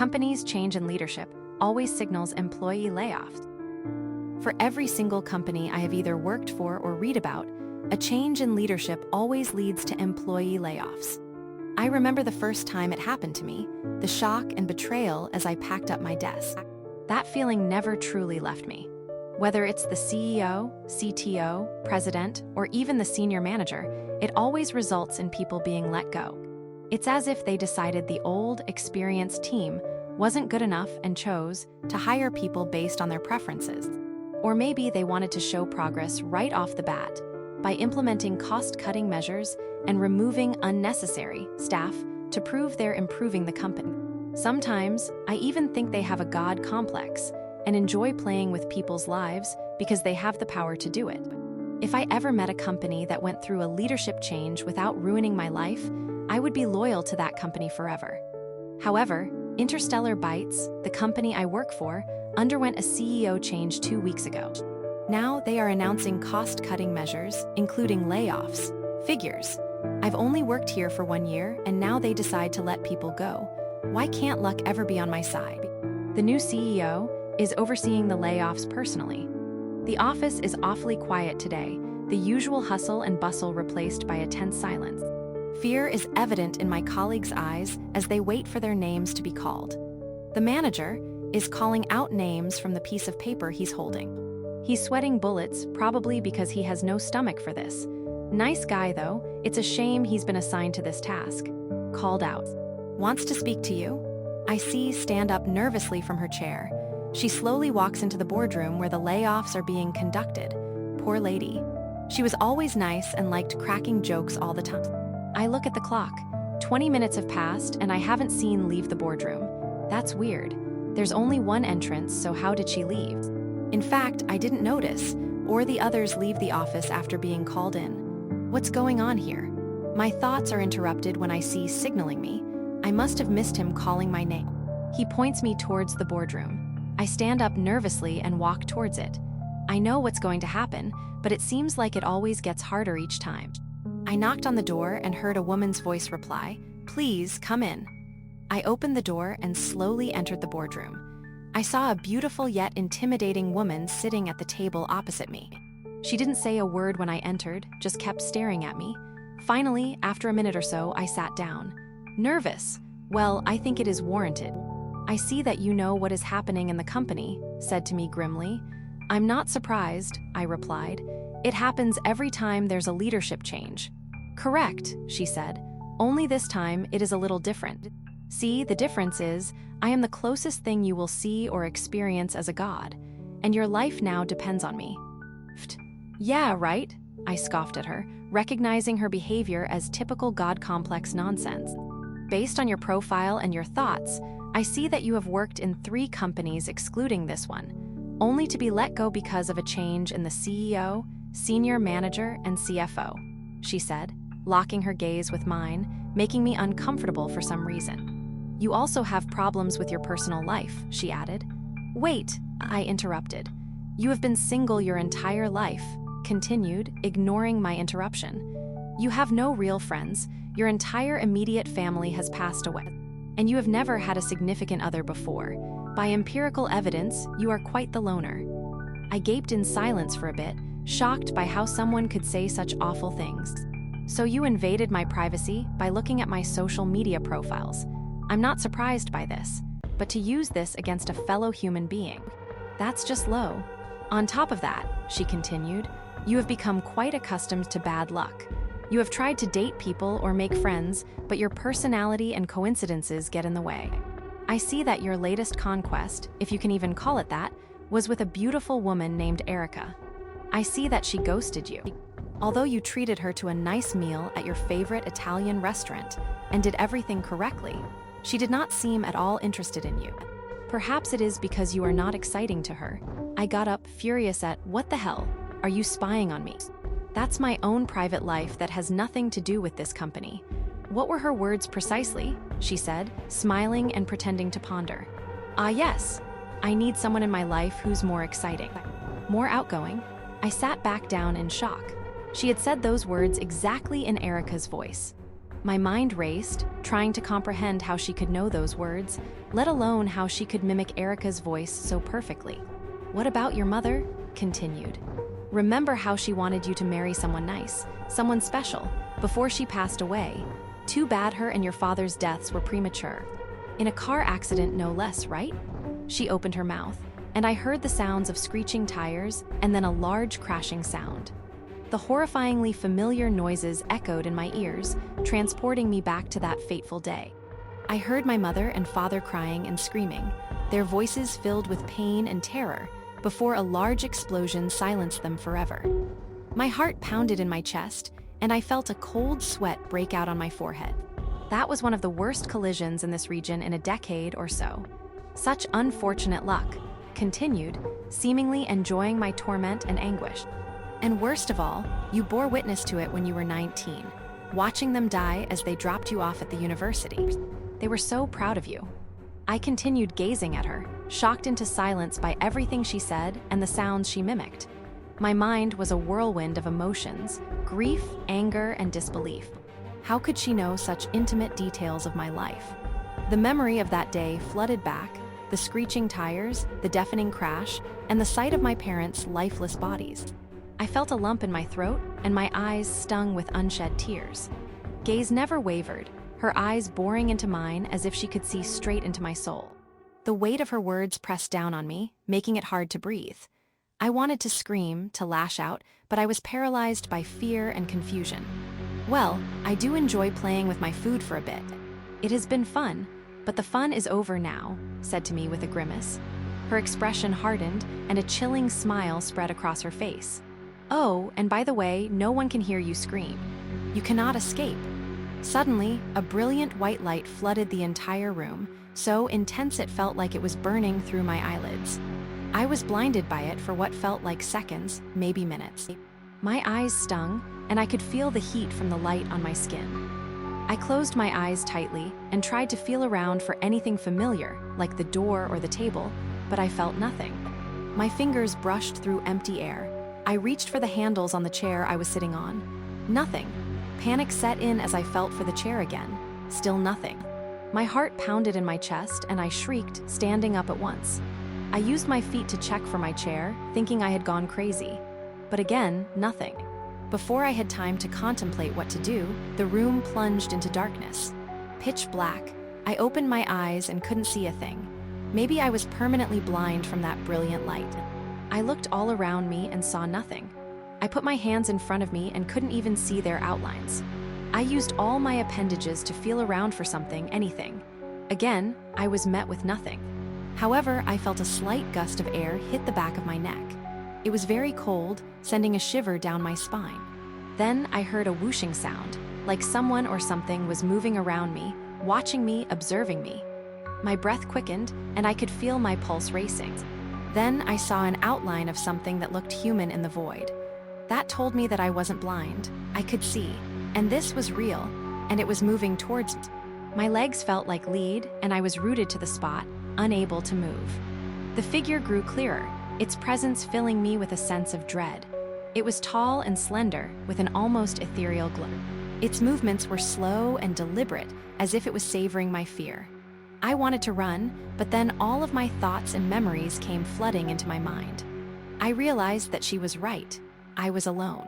Companies' change in leadership always signals employee layoffs. For every single company I have either worked for or read about, a change in leadership always leads to employee layoffs. I remember the first time it happened to me, the shock and betrayal as I packed up my desk. That feeling never truly left me. Whether it's the CEO, CTO, president, or even the senior manager, it always results in people being let go. It's as if they decided the old, experienced team wasn't good enough and chose to hire people based on their preferences. Or maybe they wanted to show progress right off the bat by implementing cost-cutting measures and removing unnecessary staff to prove they're improving the company. Sometimes, I even think they have a God complex and enjoy playing with people's lives because they have the power to do it. If I ever met a company that went through a leadership change without ruining my life, I would be loyal to that company forever. However, Interstellar Bytes, the company I work for, underwent a CEO change 2 weeks ago. Now they are announcing cost-cutting measures, including layoffs. Figures. I've only worked here for 1 year, and now they decide to let people go. Why can't luck ever be on my side? The new CEO is overseeing the layoffs personally. The office is awfully quiet today, the usual hustle and bustle replaced by a tense silence. Fear is evident in my colleagues' eyes as they wait for their names to be called. The manager is calling out names from the piece of paper he's holding. He's sweating bullets, probably because he has no stomach for this. Nice guy, though. It's a shame he's been assigned to this task. Called out. Wants to speak to you? I see stand up nervously from her chair. She slowly walks into the boardroom where the layoffs are being conducted. Poor lady. She was always nice and liked cracking jokes all the time. I look at the clock. 20 minutes have passed and I haven't seen leave the boardroom. That's weird. There's only one entrance, so how did she leave? In fact, I didn't notice, or the others leave the office after being called in. What's going on here? My thoughts are interrupted when I see signaling me. I must have missed him calling my name. He points me towards the boardroom. I stand up nervously and walk towards it. I know what's going to happen, but it seems like it always gets harder each time. I knocked on the door and heard a woman's voice reply, "Please, come in." I opened the door and slowly entered the boardroom. I saw a beautiful yet intimidating woman sitting at the table opposite me. She didn't say a word when I entered, just kept staring at me. Finally, after a minute or so, I sat down. Nervous? Well, I think it is warranted. "I see that you know what is happening in the company," said to me grimly. "I'm not surprised," I replied. "It happens every time there's a leadership change." "Correct," she said. "Only this time it is a little different. See, the difference is, I am the closest thing you will see or experience as a god, and your life now depends on me." "Yeah, right," I scoffed at her, recognizing her behavior as typical god complex nonsense. "Based on your profile and your thoughts, I see that you have worked in 3 companies excluding this one, only to be let go because of a change in the CEO, senior manager, and CFO," she said, locking her gaze with mine, making me uncomfortable for some reason. "You also have problems with your personal life," she added. "Wait," I interrupted. "You have been single your entire life," continued, ignoring my interruption. "You have no real friends, your entire immediate family has passed away, and you have never had a significant other before. By empirical evidence, you are quite the loner." I gaped in silence for a bit, shocked by how someone could say such awful things. "So you invaded my privacy by looking at my social media profiles. I'm not surprised by this, but to use this against a fellow human being, that's just low. On top of that," she continued, "you have become quite accustomed to bad luck. You have tried to date people or make friends, but your personality and coincidences get in the way. I see that your latest conquest, if you can even call it that, was with a beautiful woman named Erica. I see that she ghosted you. Although you treated her to a nice meal at your favorite Italian restaurant and did everything correctly, she did not seem at all interested in you. Perhaps it is because you are not exciting to her." I got up, furious at, "What the hell? Are you spying on me? That's my own private life that has nothing to do with this company." "What were her words precisely?" she said, smiling and pretending to ponder. "Ah, yes. I need someone in my life who's more exciting, more outgoing." I sat back down in shock. She had said those words exactly in Erica's voice. My mind raced, trying to comprehend how she could know those words, let alone how she could mimic Erica's voice so perfectly. "What about your mother?" continued. "Remember how she wanted you to marry someone nice, someone special, before she passed away. Too bad her and your father's deaths were premature. In a car accident, no less, right?" She opened her mouth, and I heard the sounds of screeching tires and then a large crashing sound. The horrifyingly familiar noises echoed in my ears, transporting me back to that fateful day. I heard my mother and father crying and screaming, their voices filled with pain and terror, before a large explosion silenced them forever. My heart pounded in my chest, and I felt a cold sweat break out on my forehead. That was one of the worst collisions in this region in a decade or so. "Such unfortunate luck," continued, seemingly enjoying my torment and anguish. "And worst of all, you bore witness to it when you were 19, watching them die as they dropped you off at the university. They were so proud of you." I continued gazing at her, shocked into silence by everything she said and the sounds she mimicked. My mind was a whirlwind of emotions, grief, anger, and disbelief. How could she know such intimate details of my life? The memory of that day flooded back, the screeching tires, the deafening crash, and the sight of my parents' lifeless bodies. I felt a lump in my throat, and my eyes stung with unshed tears. Gaze never wavered, her eyes boring into mine as if she could see straight into my soul. The weight of her words pressed down on me, making it hard to breathe. I wanted to scream, to lash out, but I was paralyzed by fear and confusion. "Well, I do enjoy playing with my food for a bit. It has been fun, but the fun is over now," said to me with a grimace. Her expression hardened, and a chilling smile spread across her face. "Oh, and by the way, no one can hear you scream. You cannot escape." Suddenly, a brilliant white light flooded the entire room, so intense it felt like it was burning through my eyelids. I was blinded by it for what felt like seconds, maybe minutes. My eyes stung, and I could feel the heat from the light on my skin. I closed my eyes tightly and tried to feel around for anything familiar, like the door or the table, but I felt nothing. My fingers brushed through empty air. I reached for the handles on the chair I was sitting on. Nothing. Panic set in as I felt for the chair again. Still nothing. My heart pounded in my chest, and I shrieked, standing up at once. I used my feet to check for my chair, thinking I had gone crazy. But again, nothing. Before I had time to contemplate what to do, the room plunged into darkness. Pitch black. I opened my eyes and couldn't see a thing. Maybe I was permanently blind from that brilliant light. I looked all around me and saw nothing. I put my hands in front of me and couldn't even see their outlines. I used all my appendages to feel around for something, anything. Again, I was met with nothing. However, I felt a slight gust of air hit the back of my neck. It was very cold, sending a shiver down my spine. Then I heard a whooshing sound, like someone or something was moving around me, watching me, observing me. My breath quickened, and I could feel my pulse racing. Then I saw an outline of something that looked human in the void. That told me that I wasn't blind. I could see, and this was real, and it was moving towards me. My legs felt like lead, and I was rooted to the spot, unable to move. The figure grew clearer, its presence filling me with a sense of dread. It was tall and slender, with an almost ethereal glow. Its movements were slow and deliberate, as if it was savoring my fear. I wanted to run, but then all of my thoughts and memories came flooding into my mind. I realized that she was right. I was alone.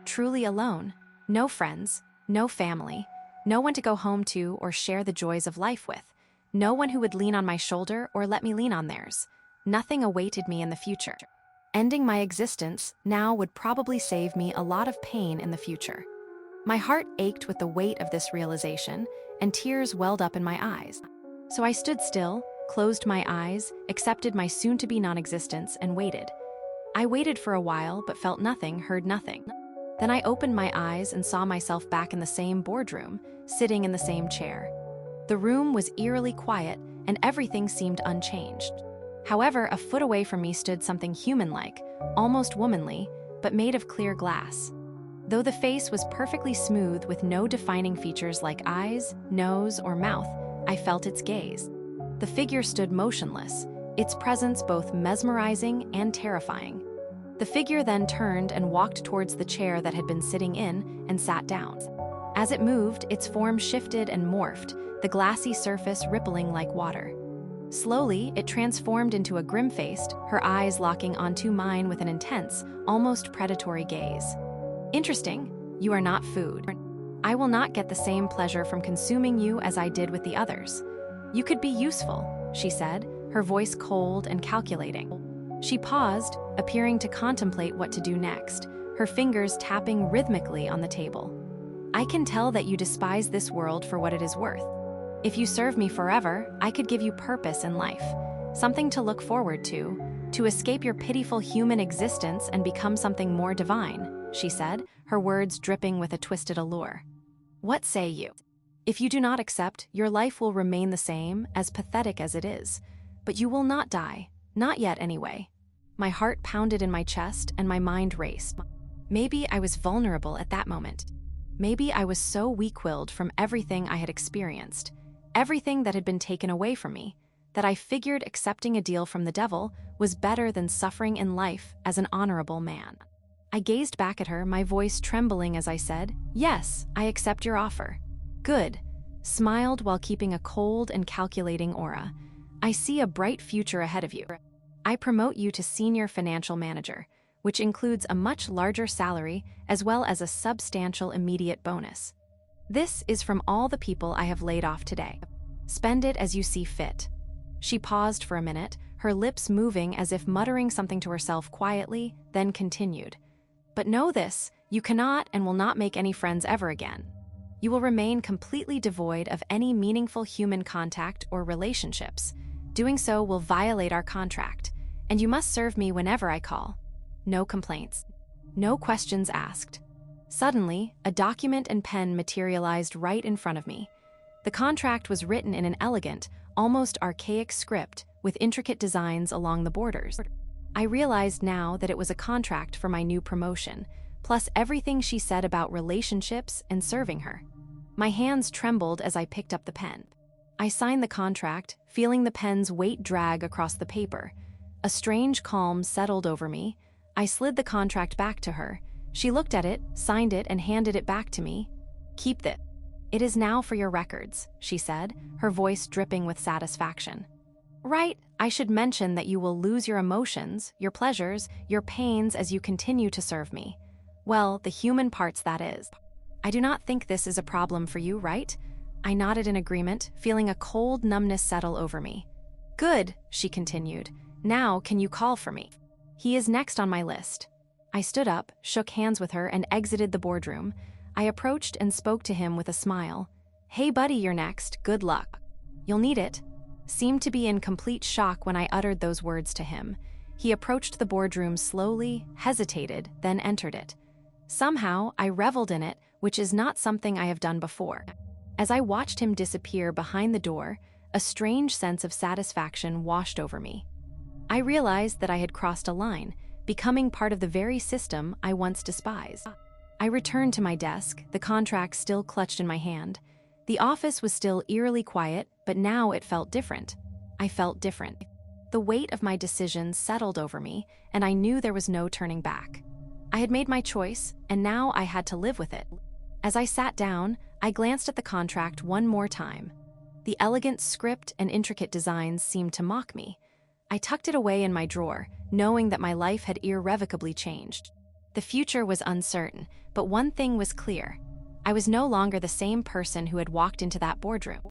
Truly alone. No friends, no family, no one to go home to or share the joys of life with. No one who would lean on my shoulder or let me lean on theirs. Nothing awaited me in the future. Ending my existence now would probably save me a lot of pain in the future. My heart ached with the weight of this realization, and tears welled up in my eyes. So I stood still, closed my eyes, accepted my soon-to-be non-existence, and waited. I waited for a while, but felt nothing, heard nothing. Then I opened my eyes and saw myself back in the same boardroom, sitting in the same chair. The room was eerily quiet, and everything seemed unchanged. However, a foot away from me stood something human-like, almost womanly, but made of clear glass. Though the face was perfectly smooth with no defining features like eyes, nose, or mouth, I felt its gaze. The figure stood motionless, its presence both mesmerizing and terrifying. The figure then turned and walked towards the chair that had been sitting in and sat down. As it moved, its form shifted and morphed, the glassy surface rippling like water. Slowly, it transformed into a grim-faced, her eyes locking onto mine with an intense, almost predatory gaze. Interesting, you are not food. I will not get the same pleasure from consuming you as I did with the others. You could be useful, she said, her voice cold and calculating. She paused, appearing to contemplate what to do next, her fingers tapping rhythmically on the table. I can tell that you despise this world for what it is worth. If you serve me forever, I could give you purpose in life, something to look forward to escape your pitiful human existence and become something more divine, she said, her words dripping with a twisted allure. What say you? If you do not accept, your life will remain the same, as pathetic as it is. But you will not die, not yet anyway. My heart pounded in my chest and my mind raced. Maybe I was vulnerable at that moment. Maybe I was so weak-willed from everything I had experienced, everything that had been taken away from me, that I figured accepting a deal from the devil was better than suffering in life as an honorable man. I gazed back at her, my voice trembling as I said, "Yes, I accept your offer." "Good," smiled while keeping a cold and calculating aura. "I see a bright future ahead of you. I promote you to senior financial manager, which includes a much larger salary as well as a substantial immediate bonus. This is from all the people I have laid off today. Spend it as you see fit." She paused for a minute, her lips moving as if muttering something to herself quietly, then continued. "But know this, you cannot and will not make any friends ever again. You will remain completely devoid of any meaningful human contact or relationships. Doing so will violate our contract, and you must serve me whenever I call. No complaints. No questions asked." Suddenly, a document and pen materialized right in front of me. The contract was written in an elegant, almost archaic script with intricate designs along the borders. I realized now that it was a contract for my new promotion, plus everything she said about relationships and serving her. My hands trembled as I picked up the pen. I signed the contract, feeling the pen's weight drag across the paper. A strange calm settled over me. I slid the contract back to her. She looked at it, signed it, and handed it back to me. "Keep this. It is now for your records," she said, her voice dripping with satisfaction. "Right, I should mention that you will lose your emotions, your pleasures, your pains as you continue to serve me. Well, the human parts, that is. I do not think this is a problem for you, right?" I nodded in agreement, feeling a cold numbness settle over me. "Good," she continued. "Now can you call for me? He is next on my list." I stood up, shook hands with her, and exited the boardroom. I approached and spoke to him with a smile. "Hey buddy, you're next. Good luck. You'll need it." Seemed to be in complete shock when I uttered those words to him. He approached the boardroom slowly, hesitated, then entered it. Somehow, I reveled in it, which is not something I have done before. As I watched him disappear behind the door, a strange sense of satisfaction washed over me. I realized that I had crossed a line, becoming part of the very system I once despised. I returned to my desk, the contract still clutched in my hand. The office was still eerily quiet, but now it felt different. I felt different. The weight of my decisions settled over me, and I knew there was no turning back. I had made my choice, and now I had to live with it. As I sat down, I glanced at the contract one more time. The elegant script and intricate designs seemed to mock me. I tucked it away in my drawer, knowing that my life had irrevocably changed. The future was uncertain, but one thing was clear. I was no longer the same person who had walked into that boardroom.